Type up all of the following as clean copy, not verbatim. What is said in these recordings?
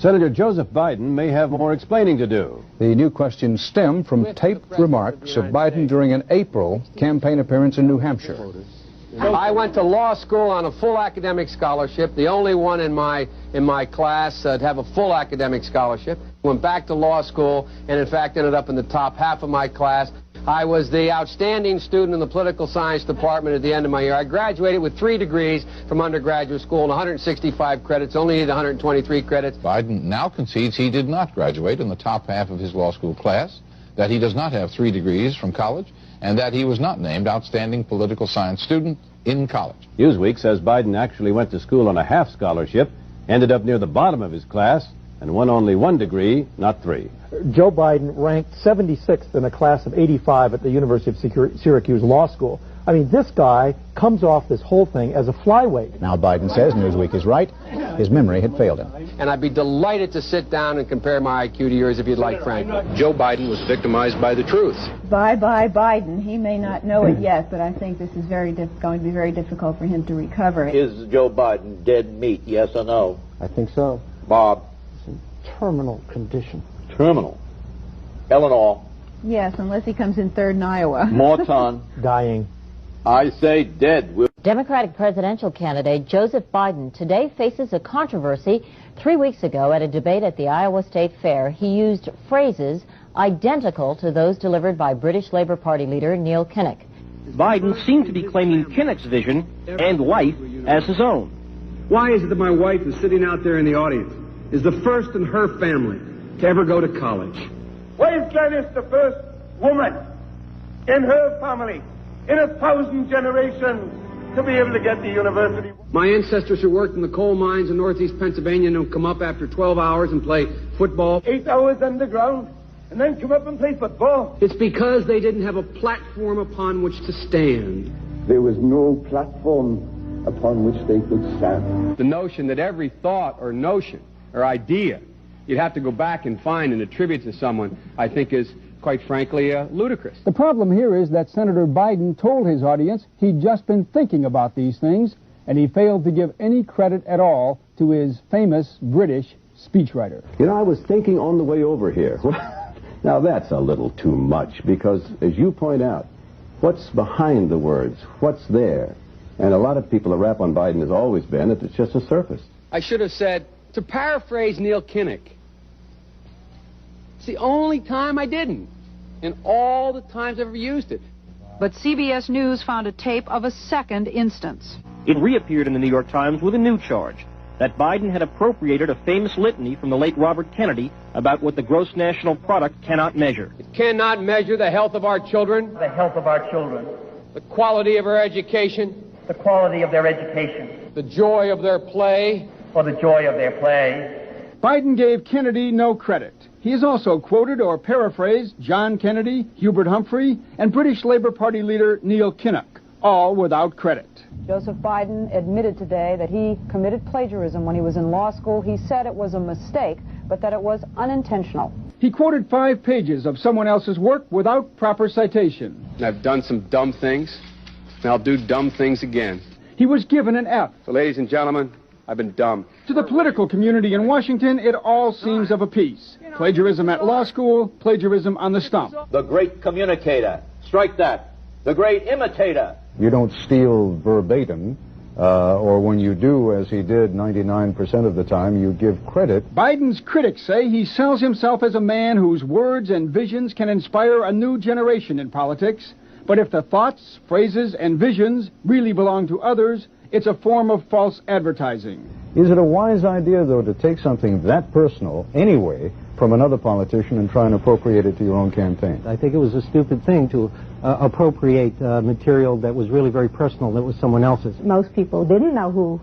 Senator Joseph Biden may have more explaining to do. The new questions stem from taped remarks of Biden during an April campaign appearance in New Hampshire. I went to law school on a full academic scholarship, the only one in my class to have a full academic scholarship. Went back to law school and, in fact, ended up in the top half of my class. I was the outstanding student in the political science department at the end of my year. I graduated with 3 degrees from undergraduate school and 165 credits, only needed 123 credits. Biden now concedes he did not graduate in the top half of his law school class, that he does not have 3 degrees from college, and that he was not named outstanding political science student in college. Newsweek says Biden actually went to school on a half scholarship, ended up near the bottom of his class, and won only 1 degree, not 3. Joe Biden ranked 76th in a class of 85 at the University of Syracuse Law School. I mean, this guy comes off this whole thing as a flyweight. Now Biden says Newsweek is right. His memory had failed him. And I'd be delighted to sit down and compare my IQ to yours if you'd like, Frank. Joe Biden was victimized by the truth. Bye-bye Biden. He may not know it yet, but I think this is going to be very difficult for him to recover. Is Joe Biden dead meat, yes or no? I think so. Bob? It's in terminal condition. Terminal. Eleanor? Yes, unless he comes in third in Iowa. Morton? Dying. I say dead. Democratic presidential candidate Joseph Biden today faces a controversy. 3 weeks ago at a debate at the Iowa State Fair, he used phrases identical to those delivered by British Labour Party leader Neil Kinnock. Biden seemed to be claiming Kinnock's vision and life as his own. Why is it that my wife is sitting out there in the audience, is the first in her family to ever go to college? Why is Gladys the first woman in her family in 1,000 generations to be able to get to university? My ancestors who worked in the coal mines in northeast Pennsylvania and come up after 12 hours and play football. 8 hours underground and then come up and play football. It's because they didn't have a platform upon which to stand. There was no platform upon which they could stand. The notion that every thought or notion or idea you'd have to go back and find and attribute to someone, I think is, quite frankly, ludicrous. The problem here is that Senator Biden told his audience he'd just been thinking about these things, and he failed to give any credit at all to his famous British speechwriter. You know, I was thinking on the way over here. Now, that's a little too much, because, as you point out, what's behind the words? What's there? And a lot of people, the rap on Biden has always been that it's just a surface. I should have said, to paraphrase Neil Kinnock, it's the only time I didn't, and all the times I've ever used it. But CBS News found a tape of a second instance. It reappeared in the New York Times with a new charge, that Biden had appropriated a famous litany from the late Robert Kennedy about what the gross national product cannot measure. It cannot measure the health of our children. The health of our children. The quality of our education. The quality of their education. The joy of their play. Or the joy of their play. Biden gave Kennedy no credit. He has also quoted or paraphrased John Kennedy, Hubert Humphrey, and British Labour Party leader Neil Kinnock, all without credit. Joseph Biden admitted today that he committed plagiarism when he was in law school. He said it was a mistake, but that it was unintentional. He quoted 5 pages of someone else's work without proper citation. I've done some dumb things, and I'll do dumb things again. He was given an F. So, ladies and gentlemen, I've been dumb. To the political community in Washington, it all seems of a piece. Plagiarism at law school, plagiarism on the stump. The great communicator. Strike that. The great imitator. You don't steal verbatim, or when you do, as he did 99% of the time, you give credit. Biden's critics say he sells himself as a man whose words and visions can inspire a new generation in politics. But if the thoughts, phrases, and visions really belong to others, it's a form of false advertising. Is it a wise idea, though, to take something that personal, anyway, from another politician and try and appropriate it to your own campaign? I think it was a stupid thing to appropriate material that was really very personal, that was someone else's. Most people didn't know who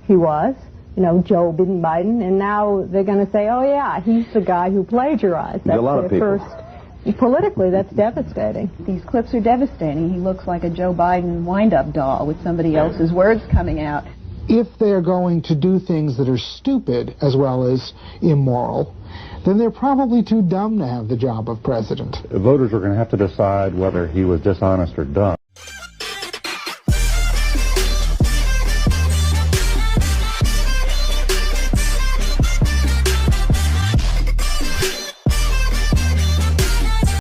he was, you know, Joe Biden, and now they're going to say, oh yeah, he's the guy who plagiarized. That's a lot of people. Politically, that's devastating. These clips are devastating. He looks like a Joe Biden wind-up doll with somebody else's words coming out. If they're going to do things that are stupid as well as immoral, then they're probably too dumb to have the job of president. Voters are going to have to decide whether he was dishonest or dumb.